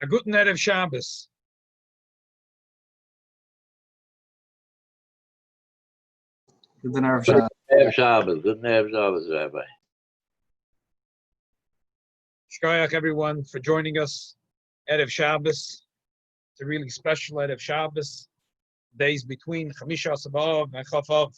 A guten Erev Shabbos. Good Erev Shabbos. Erev Shabbos. Good Erev Shabbos, Rabbi. Shkoyach, everyone, for joining us. Erev Shabbos. It's a really special Erev Shabbos. Days between Chamisha B'Av and Chaf Av.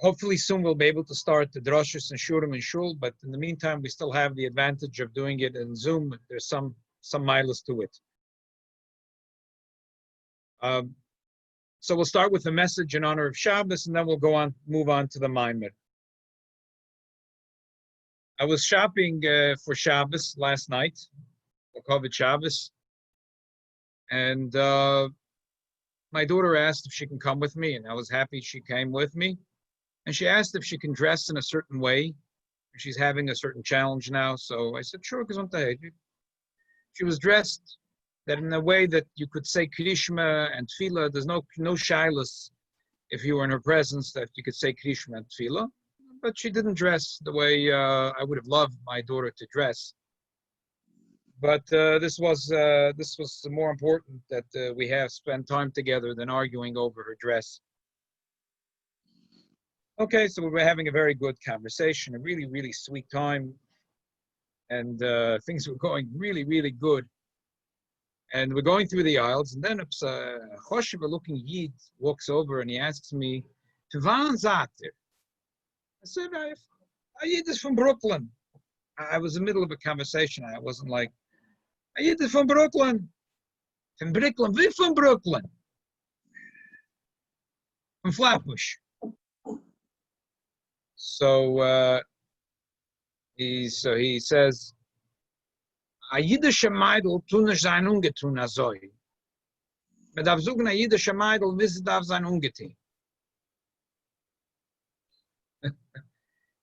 Hopefully soon we'll be able to start the drashos and shurim and shul, but in the meantime we still have the advantage of doing it in Zoom. There's some milas to it. So we'll start with the message in honor of Shabbos, and then we'll move on to the Maimer. I was shopping for Shabbos last night, for COVID Shabbos, and my daughter asked if she can come with me, and I was happy she came with me. And she asked if she can dress in a certain way. She's having a certain challenge now, so I said, sure, she was dressed that in a way that you could say Krishma and Tefillah. There's no shilas if you were in her presence that you could say Krishma and Tefillah. But she didn't dress the way I would have loved my daughter to dress. But this was more important that we have spent time together than arguing over her dress. Okay, so we were having a very good conversation, a really, really sweet time. And things were going really, really good. And we're going through the aisles, and then a choshev-looking Yid walks over and he asks me, "Tuvan Zater?" I said, "A Yid is from Brooklyn." I was in the middle of a conversation. I wasn't like, "A Yid is from Brooklyn." From Brooklyn? We're from Brooklyn. From Flatbush. So he says, a Yiddische Meidl tun nicht sein ungetun azoi. Man darf sagen, a Yiddische Meidl wissen darf sein ungetun.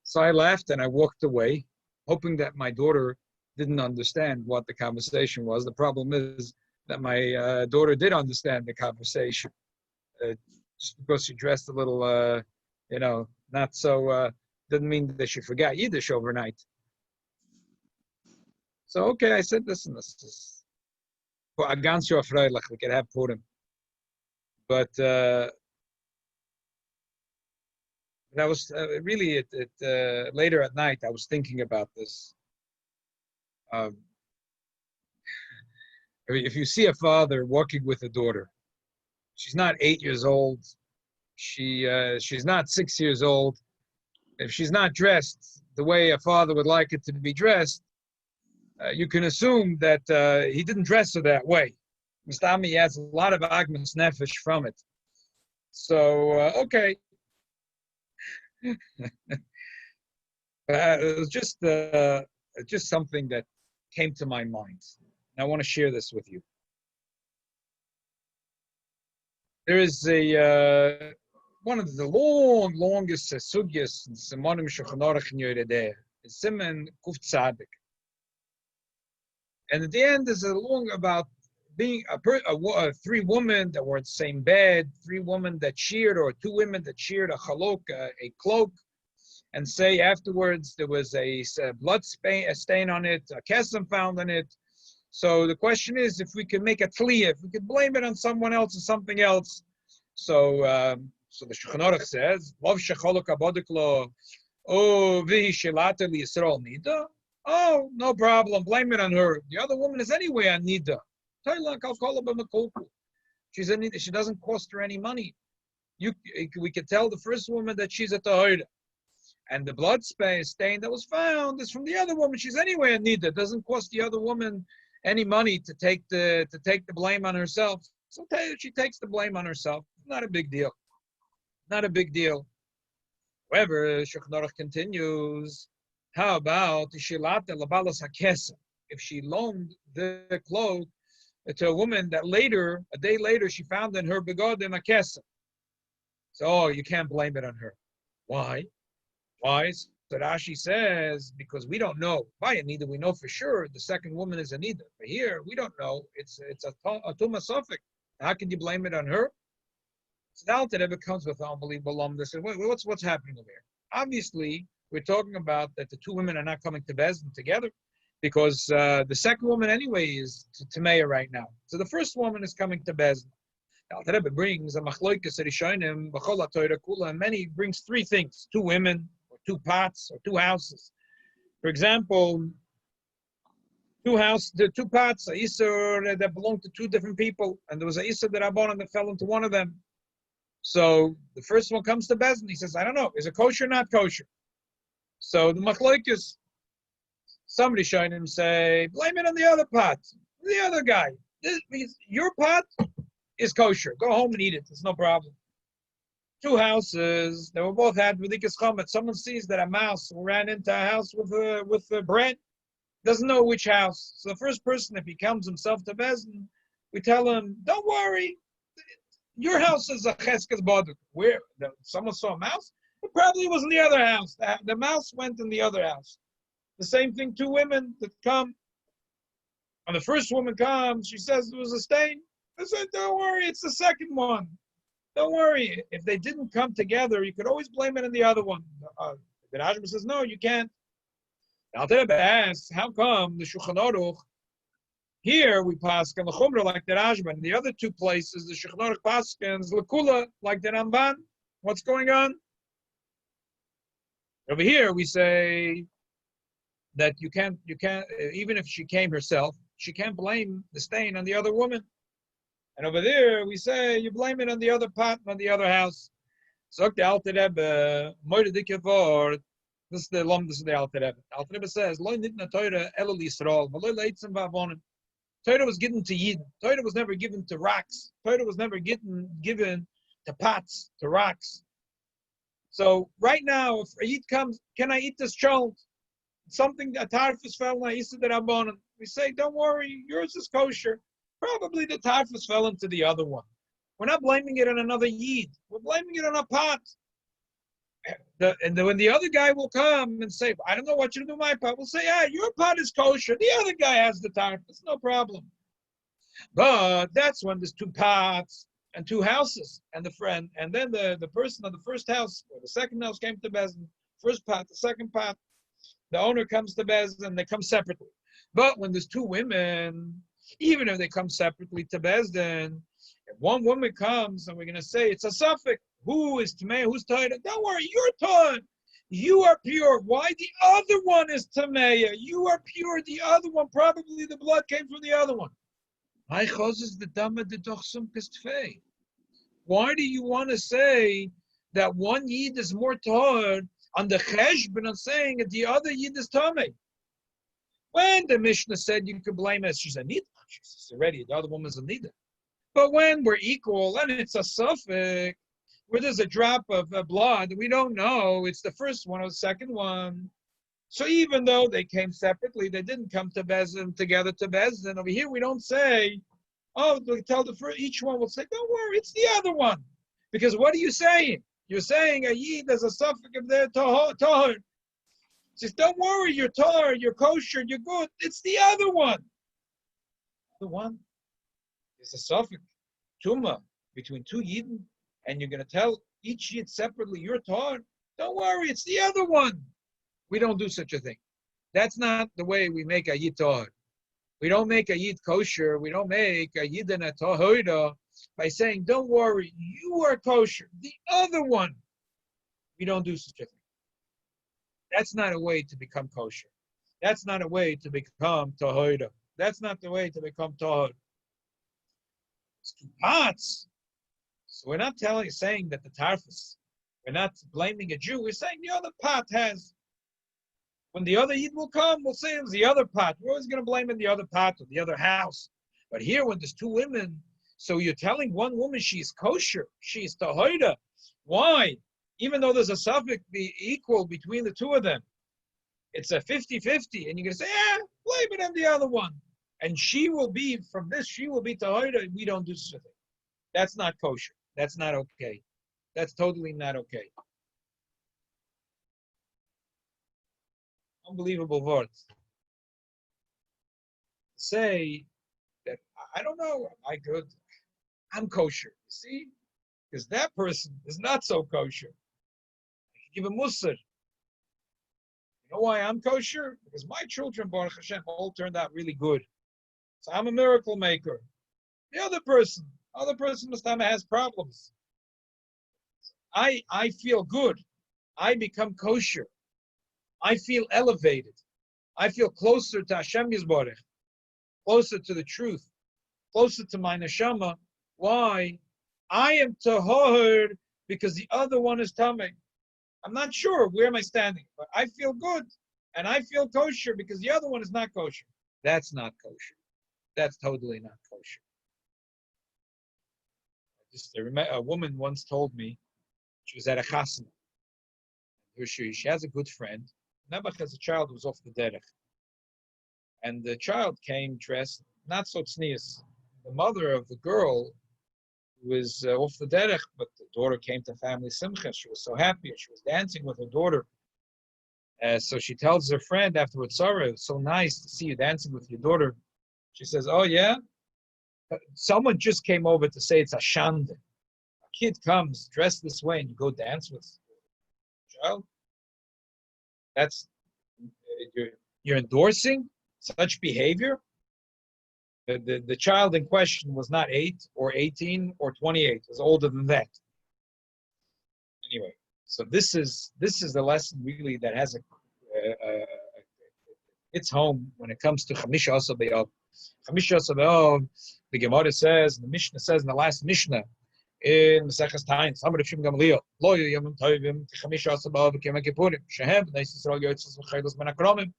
So I laughed and I walked away, hoping that my daughter didn't understand what the conversation was. The problem is that my daughter did understand the conversation. Just because she dressed a little, not so, didn't mean that she forgot Yiddish overnight. So, okay, I said, listen, this is for a ganz Jahr freilich, we could have Purim. But that was really, later at night, I was thinking about this. If you see a father walking with a daughter, she's not 8 years old, she's not 6 years old. If she's not dressed the way a father would like it to be dressed, you can assume that he didn't dress her that way. Mustami has a lot of agmas nefesh from it. So, okay. It was just something that came to my mind. And I want to share this with you. There is one of the longest sugyas in Simonim Shulchan Aruch in Yerideh is Siman Kuf Tzadik. And at the end, there's a long about being three women that were in the same bed, three women that shared, or two women that shared a chalok, a cloak, and say afterwards there was a blood stain on it, a kesem found on it. So the question is if we can make a tliyah, if we could blame it on someone else or something else. So the Shulchan Aruch says, "Lov shechalok abodiklo, oh vihi shelata liyisrael nida." Oh, no problem. Blame it on her. The other woman is anyway on nida. She's a nida. She doesn't cost her any money. We could tell the first woman that she's a tahira, and the blood stain that was found is from the other woman. She's anyway a nida. It doesn't cost the other woman any money to take the blame on herself. So she takes the blame on herself. Not a big deal. Not a big deal. However, Shulchan Aruch continues. How about if she loaned the clothes to a woman that later, a day later, she found in her begodim a kesem? So you can't blame it on her. Why? Why? So Rashi says, because we don't know. By Anida, we know for sure the second woman is Anida. But here, we don't know. It's a Tuma Suffolk. How can you blame it on her? So now it comes with unbelievable lumdus. What's happening over here? Obviously, we're talking about that the two women are not coming to Bezdin together. because the second woman anyway is Tameya right now. So the first woman is coming to Bezdin. The Rebbe brings a machloikas rishonim b'chol haTorah kula, and many brings three things: two women, or two pots, or two houses. For example, the two pots, a isur that belonged to two different people, and there was a isur that Rabbanan that fell into one of them. So the first one comes to Bezdin. He says, "I don't know, is it kosher or not kosher?" So the machloikas, somebody showing him say, blame it on the other pot, the other guy. Your pot is kosher. Go home and eat it. It's no problem. Two houses, they were both had v'dikas chomet. Someone sees that a mouse ran into a house with bread, doesn't know which house. So the first person, if he comes himself to Bezdin, we tell him, don't worry, your house is a cheskes baduk. Where someone saw a mouse, it probably was in the other house. The mouse went in the other house. The same thing, two women that come. When the first woman comes, she says there was a stain. I said, don't worry, it's the second one. Don't worry. If they didn't come together, you could always blame it on the other one. The Rajma says, no, you can't. Now, Rebbe asks, how come the Shulchan Aruch, here we paskin l'chumra like the Rajma, in the other two places, the Shulchan Aruch paskins l'kula like the Ramban? What's going on? Over here, we say that you can't, even if she came herself, she can't blame the stain on the other woman. And over there, we say you blame it on the other pot, on the other house. So the Alter Rebbe, moide dike vort. This is the Lomdus of the Alter Rebbe. Alter Rebbe says, "Lo nitna Torah elul Yisrael, v'lo leitzim v'avonim." Torah was given to Yidden. Torah was never given to rocks. Torah was never given to pots, to rocks. So right now, if a Yid comes, can I eat this child? Something a tarfus fell on Yisud Rabbanan. We say, don't worry, yours is kosher. Probably the tarfus fell into the other one. We're not blaming it on another Yid. We're blaming it on a pot. When the other guy will come and say, I don't know what you do with my pot, we'll say, your pot is kosher. The other guy has the tarfus. No problem. But that's when there's two pots and two houses, and then the person of the first house or the second house came to Bezdin. First pot, the second pot. The owner comes to Bezdin, they come separately. But when there's two women, even if they come separately to Bezdin, if one woman comes and we're going to say it's a suffix, who is Tamei, who's Torah? Don't worry, you're Torah. You are pure. Why the other one is Tamei? You are pure. The other one, probably the blood came from the other one. Why do you want to say that one Yid is more Torah on the cheshbon of saying that the other Yid is Tamei? When the Mishnah said you could blame us, she's a Nida. She says already, the other woman's a Nida. But when we're equal and it's a suffix, where there's a drop of blood, we don't know it's the first one or the second one. So even though they came separately, they didn't come to Bezdin together to Bezdin. Over here, we don't say, we tell each one will say, don't worry, it's the other one. Because what are you saying? You're saying a Yid, there's a suffix of their Tahor. Says, don't worry, you're Tahor, you're kosher, you're good. It's the other one. The one is a suffix, Tumah, between two Yidden, and you're going to tell each Yid separately, you're Tahor. Don't worry, it's the other one. We don't do such a thing. That's not the way we make a Yid Tahor. We don't make a Yid kosher. We don't make a Yid and a Tahora by saying, don't worry, you are kosher. The other one, we don't do such a thing. That's not a way to become kosher. That's not a way to become Tahora. That's not the way to become Tahor. It's two pots. So we're not saying that the tarfus, we're not blaming a Jew. We're saying the other pot has. When the other Yid will come, we'll say it was the other pot. We're always going to blame it on the other pot or the other house. But here, when there's two women, so you're telling one woman she's kosher, she's Tahora. Why? Even though there's a suffix be equal between the two of them, it's a 50-50, and you're going to say, blame it on the other one. And she will be, from this, she will be Tahora, and we don't do such a thing. That's not kosher. That's not okay. That's totally not okay. Unbelievable words. Say that, I don't know, am I good? I'm kosher. You see? Because that person is not so kosher. I can give a musar. You know why I'm kosher? Because my children, Baruch Hashem, all turned out really good. So I'm a miracle maker. The other person Mustama has problems. I feel good. I become kosher. I feel elevated. I feel closer to Hashem Yisborech, closer to the truth, closer to my neshama. Why? I am tahor because the other one is tamei. I'm not sure where am I standing, but I feel good, and I feel kosher because the other one is not kosher. That's not kosher. That's totally not kosher. A woman once told me she was at a chasana. She has a good friend. Nebuch as a child was off the derech, and the child came dressed not so tznius. The mother of the girl was off the derech, but the daughter came to family simcha. She was so happy. She was dancing with her daughter. So she tells her friend afterwards, "Sarah, it's so nice to see you dancing with your daughter." She says, "Oh yeah, someone just came over to say it's a shande. A kid comes dressed this way and you go dance with a child. That's you're endorsing such behavior." The child in question was not 8 or 18 or 28. It was older than that. Anyway, so this is the lesson really that has its home when it comes to Chamisha Asa B'Av. Chamisha Asa B'Av, the Gemara says, the Mishnah says in the last Mishnah, in Maseches Tayin, Samar Shim Gamliel, Lo Yomim Tovim, Chamisha Asa B'Av, Yom Kippurim, Shehem, B'nai Yisrael Yotzes V'Chaylos Ben Akromim,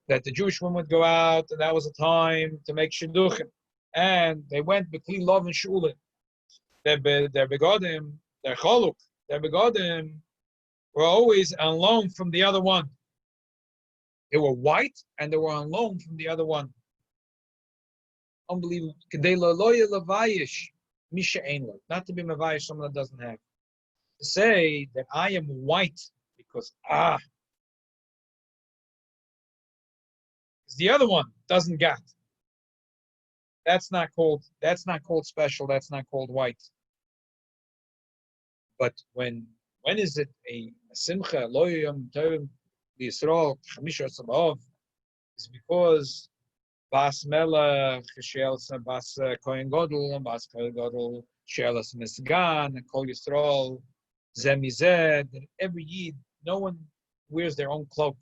that the Jewish women would go out, and that was a time to make shidduchim. And they went between love and shulin. Their begodim, their chaluk, their begodim were always on loan from the other one. They were white, and they were on loan from the other one. Unbelievable. Not to be mavayish, someone that doesn't have. To say that I am white because the other one doesn't got. That's not called special. That's not called white. But when is it a simcha? Lo yom tovim Yisrael Chamisha Asa is because Bas Melech She'elas Bas Kohen Gadol Bas Kohen Gadol She'elas Misgan and Kol Yisrael Zemized. Every Yid, no one wears their own cloak.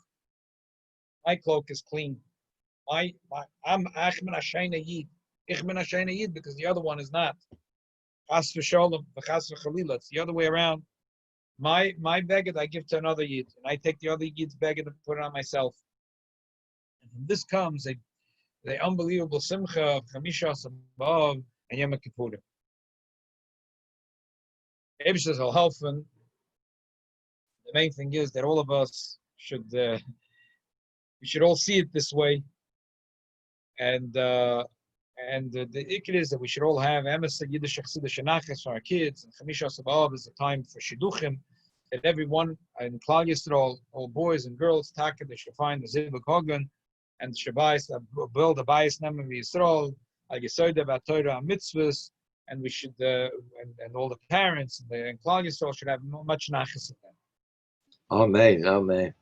My cloak is clean. I'm Achman Ashayna Yid. Ichman Ashayna Yid because the other one is not. Chas v'sholem, v'chas v'chalila. It's the other way around. My beged I give to another Yid, and I take the other Yid's beged and put it on myself. And from this comes the unbelievable simcha of Chamisha Asa B'Av and Yom Kippurim. Ebshas al helfen. The main thing is that all of us should we should all see it this way. And the ikr is that we should all have Emes Yiddish Chassidus Shenachas for our kids, and Chamisha Asa B'Av is a time for shidduchim. That everyone in Klal Yisrael, all boys and girls, taka, they should find the Zivuk Hogan and the Shabbos, build a Bayis Namen Yisrael, Al Yisoda B'Torah Mitzvahs, and we should and all the parents in Klal Yisrael should have much nachas in them. Amen. Amen.